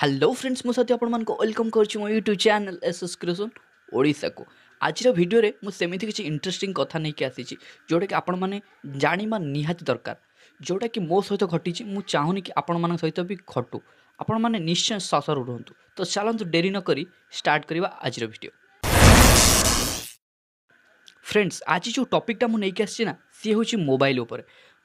Hello friends मुझे आपण मान वेलकम कर मो YouTube channel SS creation Odisha को आज वीडियो रे मु सेमिति किसी इंटरेस्टिंग कथा नहीं कि आसी जोटा कि आपण माने जानिबा निहाती दरकार जोटा कि मो सहित घटी मु चाहूनी कि आपण मान सहित भी घटू आपण माने निश्चय ससर रुहतु तो चलतु डेरी न करी स्टार्ट करवा आज वीडियो। फ्रेंड्स आज जो टॉपिकटा मु नहीं कि आसी ना सी हूँ मोबाइल उपर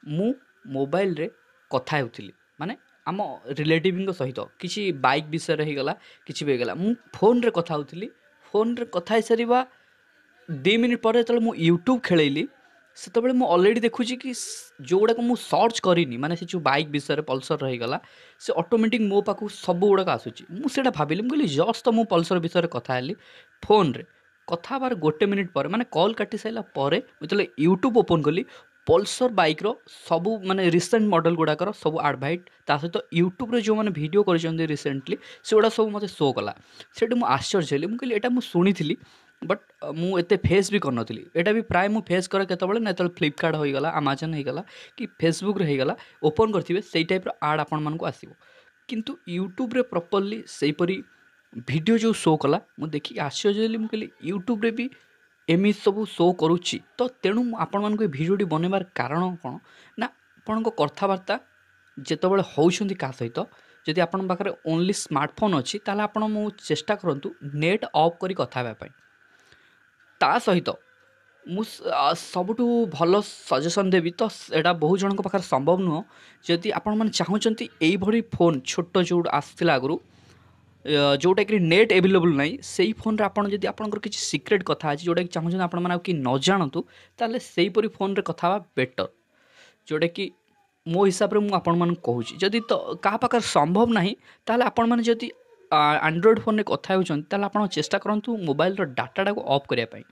मु मोबाइल रे कथा होउथिली माने आम रिलेटिव सहित किसी बाइक विषय होगला किसी भी होगला मु फोन रे कथा होउथिली फोन रे कथा हो सारिबा 2 मिनिट पर जो मु यूट्यूब खेलैली से मु ऑलरेडी देखुची कि जो गुड़ाक मु सर्च करनी माने से जो बाइक विषय पल्सर रहीगला से ऑटोमेटिक मो पाखु सब गुड़ाक आसूची मुझे भाविली मुझे जस्ट तो मु पल्सर विषय कथा हेली फोन रे कथा बार 1 मिनिट पर माने कॉल काटी साइला परे मुझे यूट्यूब ओपन कली पल्सर बाइक रो सबू माने रिसेंट मॉडल गुड़ाकर सब एडभाइट ता सहित यूट्यूब रे जो माने वीडियो कर रिसेंटली से गुड़ा सब मते शो कला से मुझे आश्चर्य हेली मुझे एटा मु सुनी बट मुझे फेस भी करनी यहाँ भी प्राय मुझे फेस करे केतबेले ना जो फ्लिपकार्ट होगला आमाजन होगला कि फेसबुक होगला ओपन करेंगे से टाइप आड आपण मानक आसो किंतु यूट्यूब रे प्रॉपर्ली सेपरी वीडियो जो शो कला मुझे देखिए आश्चर्य मुझे यूट्यूब रे भी एमि सब शो करुच्ची तो तेणु आपण मानक भिडियोटी बनइबार कारण कौन ना आपण कथबार्ता जितेबाला होउछंती का सहित जदि आपण पाखरे ओनली स्मार्टफोन अच्छी ताला आपण मु चेष्टा करंतु नेट ऑफ करी कथा हेबा पई ता सहित मु सबुठु भल सजेसन देवी तो एटा बहुत जन पाखे संभव नुह जदि आपण माने चाहूचंती एई भरी फोन छोट जो आसथिला आगु जोटा कि नेट एवेलेबल नहीं से फोन रे आपण जदि आपनकर किसी सीक्रेट कथा अछि जोटा कि चाहूचंती आपण माने कि न जानतु ताले सेही परी फोन रे कथा बा बेटर जोटा कि मो हिसाब रे मु आपण मान कहूची जदि तो का पाखर संभव नहीं ताले आपण माने जदि एंड्रॉइड फोन रे कथा होचन ताले आपण चेष्टा करंतु मोबाइल रो डाटा को ऑफ करिया पई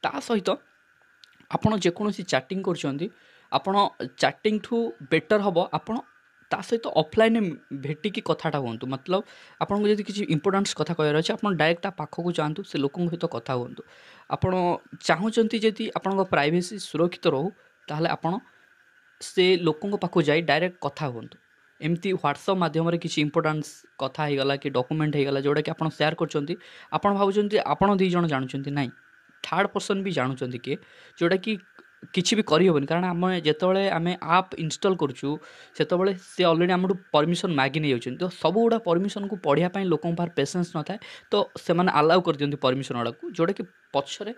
ता सहित आपण जेकोसी चैटिंग करछंती आपण चैटिंग ठू बेटर हबो आपण ता सहित ऑफलाइन भेटिकी कथाटा हुंतु मतलब आपन जदि किसी इंपोर्टेंट कथा कहर अछि आपण डायरेक्ट पाखकु जांतु से लोकन सहित कथा हुंतु आपण चाहूचंती जदि आपण प्राइवेसी सुरक्षित रहू ताले आपण से लोकों पाखु जाई डायरेक्ट कथा हुंतु एमती व्हाट्सएप माध्यम रे किसी इंपोर्टेंस कथा होगला कि डॉक्यूमेंट होगला जोटा कि आपण शेयर करछंती आपण भाबुचंती आपण दी जण जानुचंती नाही थर्ड पर्सन भी जानुचंती के जोटा कि किसी भी करी होबन कारण आम जेतबेले आमे आप इंस्टॉल करछु सेतबेले से ऑलरेडी हमडू परमिशन मागी नै जाउछन तो सब गुडा परमिशन को पढिया पई लोकन पार पेशेंस न थाए तो से माने अलाउ कर दियंती परमिशन वाला को जोटा कि पछरे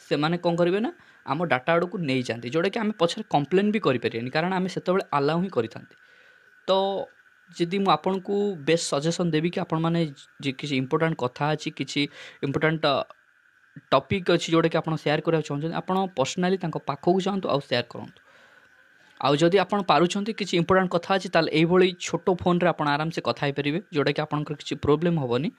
से माने कोन करिवे ना आम डाटा आड़ को नहीं जाती जोटा कि आम पछरे कंप्लेन भी करि परियानी कारण आम सेतबेले अलाउ ही करिथांती तो जदि मु आपन को बेस्ट सजेशन देबी कि आपण माने जे किसी इंपोर्टेंट कथा अछि किसी इंपोर्टेंट टॉपिक अच्छी जोटा कि आप शेयर करने चाहते आप पर्सनाली पाखक जातु आउ शेयर करूँ आउ जदि आप पार्टी किसी इंपोर्टेंट कथा अच्छी ताल यही छोट फोन रे आप आराम से कथा पारे जोटा कि आपंकर किसी प्रोब्लेम हेनी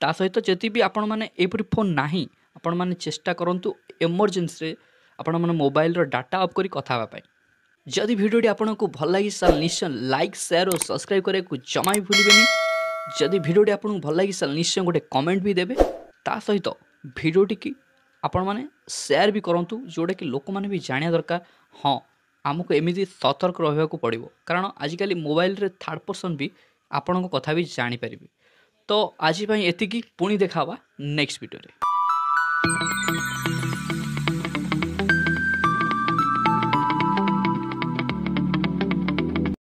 ता सहित जदि भी आपण मैंने यहपरी फोन ना आपण मैंने चेष्टा करूँ एमरजेन्सी आपण मैंने मोबाइल डाटा ऑफ करी कथा हेबाई जदि भिडियोटी आपको भल लगी साल निश्चय लाइक शेयर और सब्सक्राइब करे को जमा भी भूलें जदि भिडियोटी आपको भल लगी साल निश्चय गोटे कमेंट भी देवे ता सहित भिडियोटी की आपण माने शेयर भी करंतु जोटा कि लोक माने भी जानिया दरकार हाँ आमको एमती सतर्क रहा पड़ो कारण आजिकल मोबाइल रे थर्ड पर्सन भी आपण कथा भी जानीपर तो आज एतिकी पुणी देखा नेक्स्ट वीडियो रे।